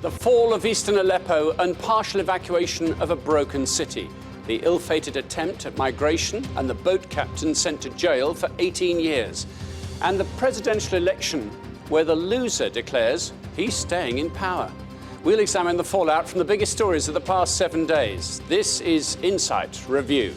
The fall of eastern Aleppo and partial evacuation of a broken city. The ill-fated attempt at migration and the boat captain sent to jail for 18 years. And the presidential election where the loser declares he's staying in power. We'll examine the fallout from the biggest stories of the past 7 days. This is Insight Review.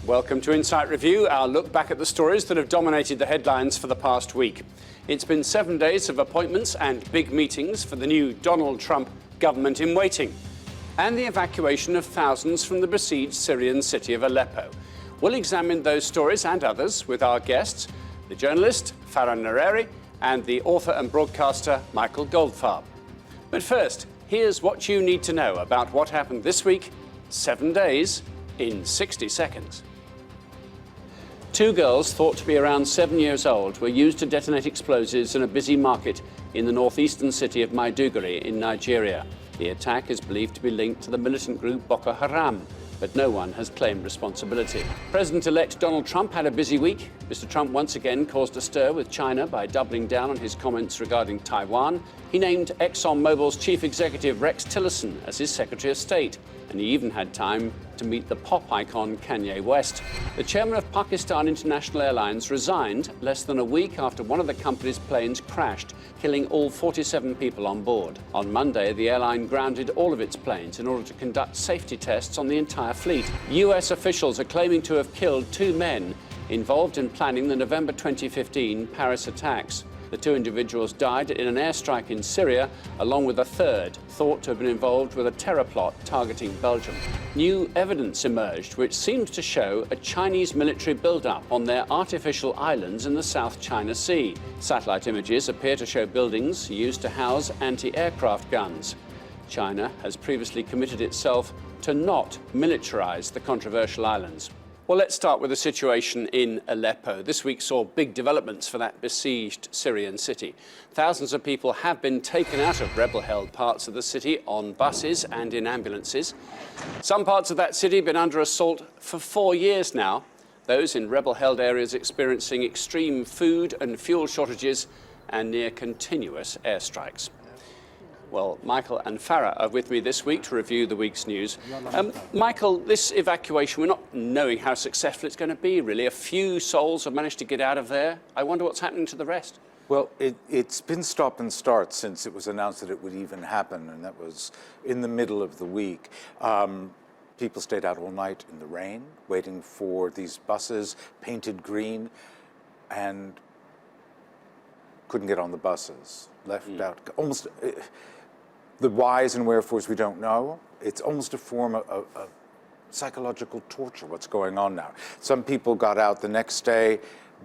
Welcome to Insight Review, our look back at the stories that have dominated the headlines for the past week. It's been 7 days of appointments and big meetings for the new Donald Trump government in waiting, and the evacuation of thousands from the besieged Syrian city of Aleppo. We'll examine those stories and others with our guests, the journalist Farah Nayeri and the author and broadcaster Michael Goldfarb. But first, here's what you need to know about what happened this week, 7 days in 60 seconds. Two girls thought to be around 7 years old were used to detonate explosives in a busy market in the northeastern city of Maiduguri in Nigeria. The attack is believed to be linked to the militant group Boko Haram, but no one has claimed responsibility. President-elect Donald Trump had a busy week. Mr. Trump once again caused a stir with China by doubling down on his comments regarding Taiwan. He named ExxonMobil's chief executive Rex Tillerson as his Secretary of State, and he even had time to meet the pop icon Kanye West. The chairman of Pakistan International Airlines resigned less than a week after one of the company's planes crashed, killing all 47 people on board. On Monday, the airline grounded all of its planes in order to conduct safety tests on the entire fleet. US officials are claiming to have killed two men involved in planning the November 2015 Paris attacks. The two individuals died in an airstrike in Syria, along with a third, thought to have been involved with a terror plot targeting Belgium. New evidence emerged which seems to show a Chinese military build-up on their artificial islands in the South China Sea. Satellite images appear to show buildings used to house anti-aircraft guns. China has previously committed itself to not militarize the controversial islands. Well, let's start with the situation in Aleppo. This week saw big developments for that besieged Syrian city. Thousands of people have been taken out of rebel-held parts of the city on buses and in ambulances. Some parts of that city have been under assault for 4 years now. Those in rebel-held areas experiencing extreme food and fuel shortages and near continuous airstrikes. Well, Michael and Farah are with me this week to review the week's news. Michael, this evacuation, we're not knowing how successful it's going to be, really. A few souls have managed to get out of there. I wonder what's happening to the rest. Well, it's been stop and start since it was announced that it would even happen, and that was in the middle of the week. People stayed out all night in the rain, waiting for these buses, painted green, and couldn't get on the buses, left out. Almost, the whys and wherefores we don't know. It's almost a form of psychological torture, what's going on now. Some people got out the next day,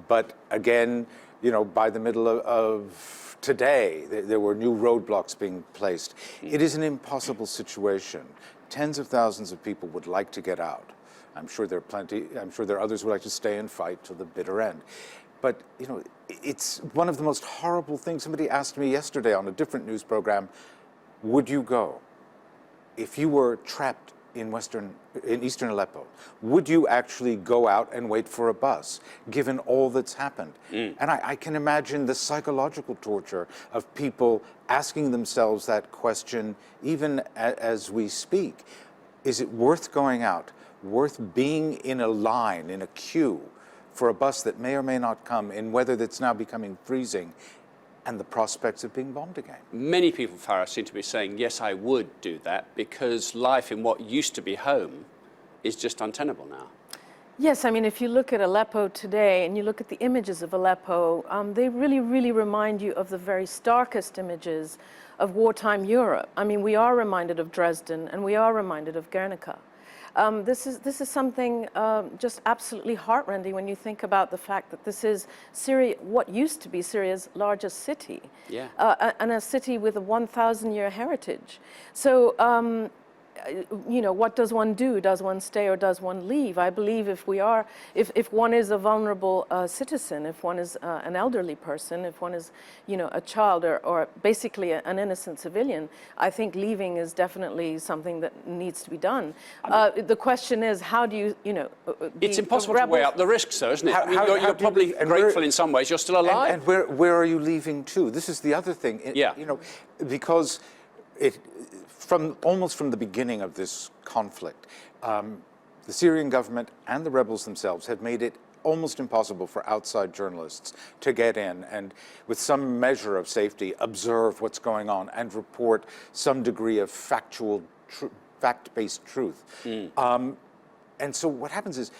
but again, you know, by the middle of today, there were new roadblocks being placed. It is an impossible situation. Tens of thousands of people would like to get out. I'm sure there are others who would like to stay and fight till the bitter end. But, you know, it's one of the most horrible things. Somebody asked me yesterday on a different news program, would you go? If you were trapped in eastern Aleppo, would you actually go out and wait for a bus, given all that's happened? And I can imagine the psychological torture of people asking themselves that question, even as we speak. Is it worth going out, worth being in a line, in a queue, for a bus that may or may not come in weather that's now becoming freezing, and the prospects of being bombed again? Many people, Farah, seem to be saying, yes, I would do that, because life in what used to be home is just untenable now. Yes, I mean, if you look at Aleppo today and you look at the images of Aleppo, they really, really remind you of the very starkest images of wartime Europe. I mean, we are reminded of Dresden and we are reminded of Guernica. This is something just absolutely heartrending when you think about the fact that this is Syria, what used to be Syria's largest city, and a city with a 1,000-year heritage. So what does one do? Does one stay or does one leave? I believe if one is a vulnerable citizen, if one is an elderly person, if one is, a child or basically an innocent civilian, I think leaving is definitely something that needs to be done. The question is, how do you, it's impossible to weigh up the risks, though, isn't it? You're probably grateful in some ways you're still alive. And where are you leaving to? This is the other thing. Because almost from the beginning of this conflict, the Syrian government and the rebels themselves have made it almost impossible for outside journalists to get in and, with some measure of safety, observe what's going on and report some degree of fact-based truth. And so what happens is,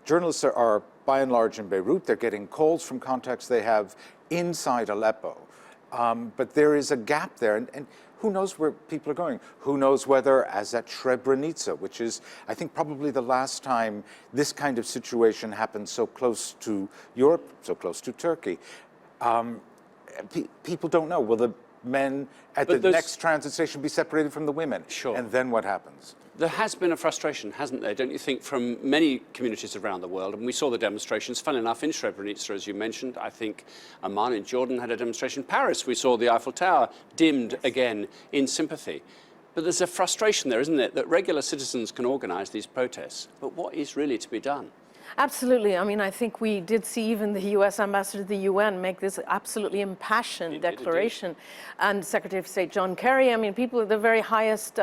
journalists are by and large in Beirut. They're getting calls from contacts they have inside Aleppo. But there is a gap there, and who knows where people are going? Who knows whether, as at Srebrenica, which is, I think, probably the last time this kind of situation happened so close to Europe, so close to Turkey. People don't know. Will the men at the next transit station be separated from the women? Sure. And then what happens? There has been a frustration, hasn't there, don't you think, from many communities around the world? And we saw the demonstrations, fun enough, in Srebrenica, as you mentioned. I think Amman in Jordan had a demonstration. Paris, we saw the Eiffel Tower dimmed again in sympathy. But there's a frustration there, isn't it, that regular citizens can organise these protests. But what is really to be done? Absolutely. I mean, I think we did see even the U.S. ambassador to the UN make this absolutely impassioned declaration. And Secretary of State John Kerry, I mean, people at the very highest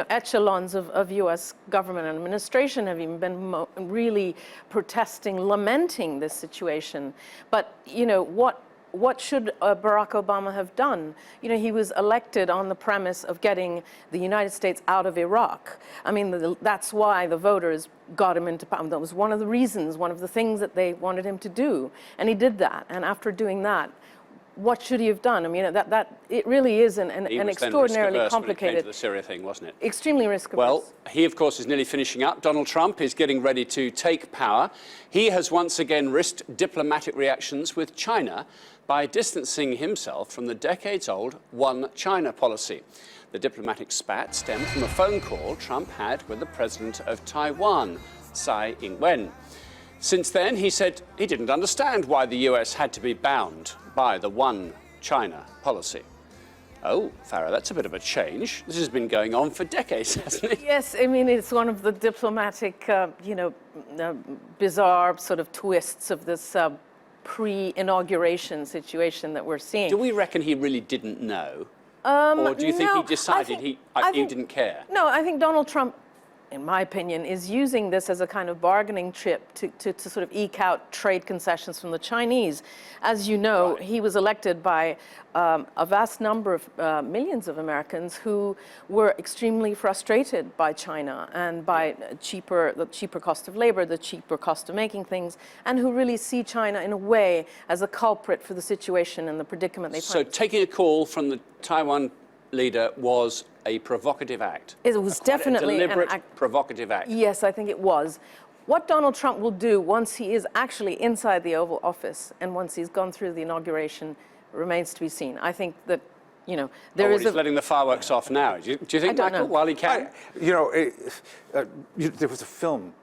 echelons of U.S. government and administration have even been really protesting, lamenting this situation. But, what should Barack Obama have done? He was elected on the premise of getting the United States out of Iraq. I mean, that's why the voters got him into power. That was one of the reasons, one of the things that they wanted him to do. And he did that. And after doing that, what should he have done? I mean, it really is an extraordinarily complicated. When it came to the Syria thing, wasn't it? Extremely risk-averse. Well, he, of course, is nearly finishing up. Donald Trump is getting ready to take power. He has once again risked diplomatic reactions with China by distancing himself from the decades-old One China policy. The diplomatic spat stemmed from a phone call Trump had with the president of Taiwan, Tsai Ing-wen. Since then, he said he didn't understand why the US had to be bound by the One China policy. Oh, Farah, that's a bit of a change. This has been going on for decades, hasn't it? Yes, I mean, it's one of the diplomatic, bizarre sort of twists of this pre-inauguration situation that we're seeing. Do we reckon he really didn't know? Or do you think he decided he didn't care? No, I think Donald Trump, in my opinion, is using this as a kind of bargaining chip to sort of eke out trade concessions from the Chinese. As you know, he was elected by a vast number of millions of Americans who were extremely frustrated by China and by the cheaper cost of labor, the cheaper cost of making things, and who really see China in a way as a culprit for the situation and the predicament they find. So taking a call from the Taiwan leader was a provocative act. It was definitely a deliberate provocative act. Yes, I think it was. What Donald Trump will do once he is actually inside the Oval Office and once he's gone through the inauguration remains to be seen. I think that, there is he's letting the fireworks off now. Do you think, Michael, while he can? There was a film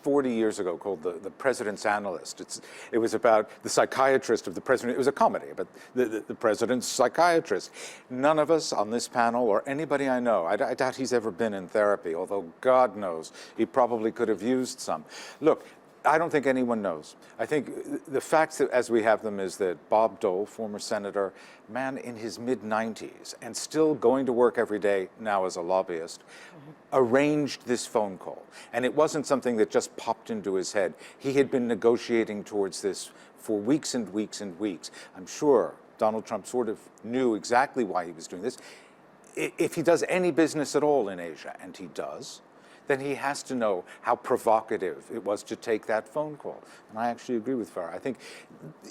40 years ago called The President's Analyst. It was about the psychiatrist of the president. It was a comedy about the president's psychiatrist. None of us on this panel or anybody I know, I doubt he's ever been in therapy, although God knows he probably could have used some. Look, I don't think anyone knows. I think the facts as we have them is that Bob Dole, former senator, man in his mid-90s and still going to work every day now as a lobbyist, arranged this phone call. And it wasn't something that just popped into his head. He had been negotiating towards this for weeks and weeks and weeks. I'm sure Donald Trump sort of knew exactly why he was doing this. If he does any business at all in Asia, and he does, then he has to know how provocative it was to take that phone call. And I actually agree with Farah. I think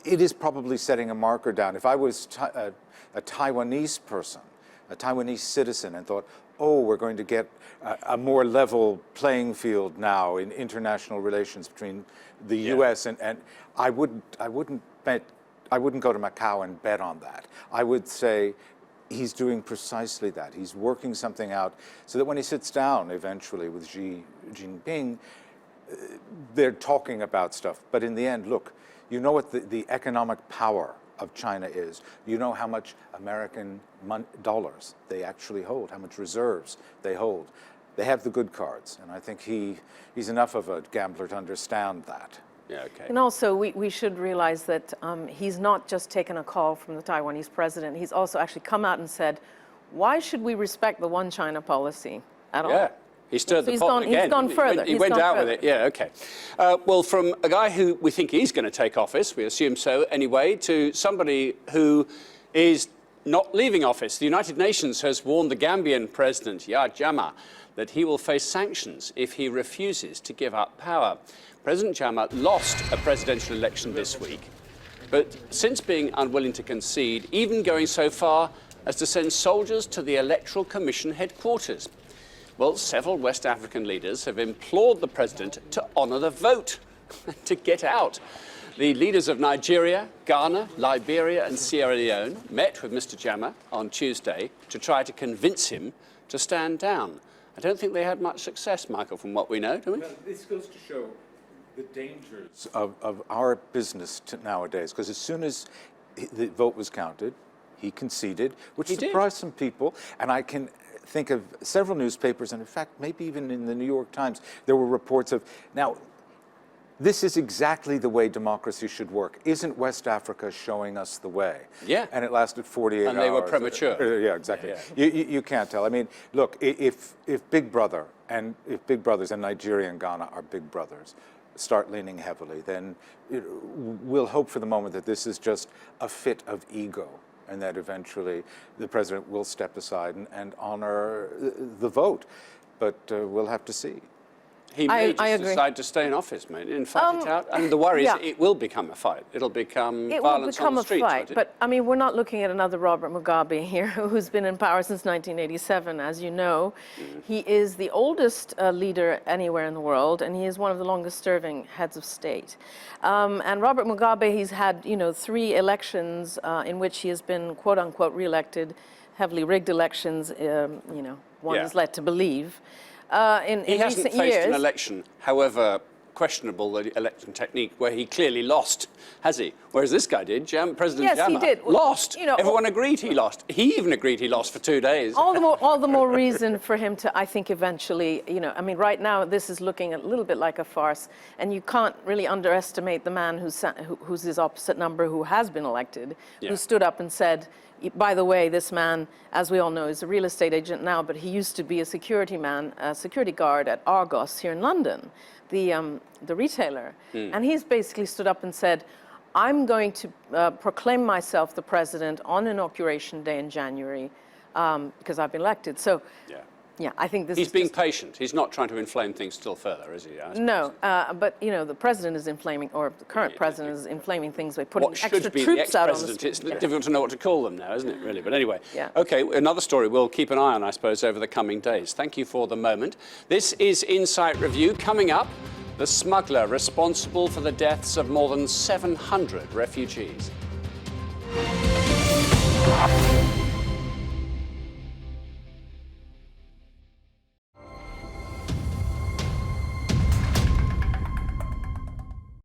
it is probably setting a marker down. If I was a Taiwanese person, a Taiwanese citizen, and thought, oh, we're going to get a more level playing field now in international relations between the U.S. and I wouldn't go to Macau and bet on that. I would say, he's doing precisely that. He's working something out so that when he sits down eventually with Xi Jinping, they're talking about stuff. But in the end, look, you know what the economic power of China is. You know how much American dollars they actually hold, how much reserves they hold. They have the good cards, and I think he's enough of a gambler to understand that. Yeah, okay. And also, we should realize that he's not just taken a call from the Taiwanese president. He's also actually come out and said, why should we respect the one China policy at all? Yeah. He stirred the pot again. He's gone further. He went out with it. Yeah, okay. Well, from a guy who we think is going to take office, we assume so anyway, to somebody who is not leaving office. The United Nations has warned the Gambian president, Yahya Jammeh, that he will face sanctions if he refuses to give up power. President Jammeh lost a presidential election this week, but since being unwilling to concede, even going so far as to send soldiers to the Electoral Commission headquarters. Well, several West African leaders have implored the president to honour the vote, to get out. The leaders of Nigeria, Ghana, Liberia and Sierra Leone met with Mr. Jammeh on Tuesday to try to convince him to stand down. I don't think they had much success, Michael, from what we know, do we? Well, this goes to show the dangers of our business nowadays, because as soon as the vote was counted, he conceded, which surprised some people, and I can think of several newspapers, and in fact, maybe even in the New York Times, there were reports of, now, this is exactly the way democracy should work. Isn't West Africa showing us the way? Yeah. And it lasted 48 hours. And they were premature. Yeah, exactly. Yeah. You can't tell. I mean, look, if Big Brother and if Big Brothers and Nigeria and Ghana are big brothers, start leaning heavily, then we'll hope for the moment that this is just a fit of ego, and that eventually the president will step aside and honor the vote. But we'll have to see. He may just decide to stay in office, mate, and fight it out. And the worry is it will become a fight. It'll become violence on the streets. It will become a fight, but I mean, we're not looking at another Robert Mugabe here, who's been in power since 1987, as you know. He is the oldest leader anywhere in the world, and he is one of the longest-serving heads of state. And Robert Mugabe, he's had, 3 elections in which he has been, quote-unquote, re-elected, heavily rigged elections, one is led to believe. He hasn't faced an election, however questionable the election technique, where he clearly lost, has he? Whereas this guy did. President Jammeh he did. Lost. Everyone agreed he lost. He even agreed he lost for 2 days. All the more reason for him to, I think, eventually, I mean, right now this is looking a little bit like a farce, and you can't really underestimate the man who's his opposite number, who has been elected, who stood up and said, by the way, this man, as we all know, is a real estate agent now, but he used to be a security guard at Argos here in London, the retailer. And he's basically stood up and said, I'm going to proclaim myself the president on Inauguration Day in January because I've been elected. So, I think this He's being patient. He's not trying to inflame things still further, is he? No, but, the president is inflaming, or the current president is inflaming things by putting extra troops out on the street. It's difficult to know what to call them now, isn't it, really? But anyway, okay, another story we'll keep an eye on, I suppose, over the coming days. Thank you for the moment. This is Insight Review. Coming up, the smuggler responsible for the deaths of more than 700 refugees.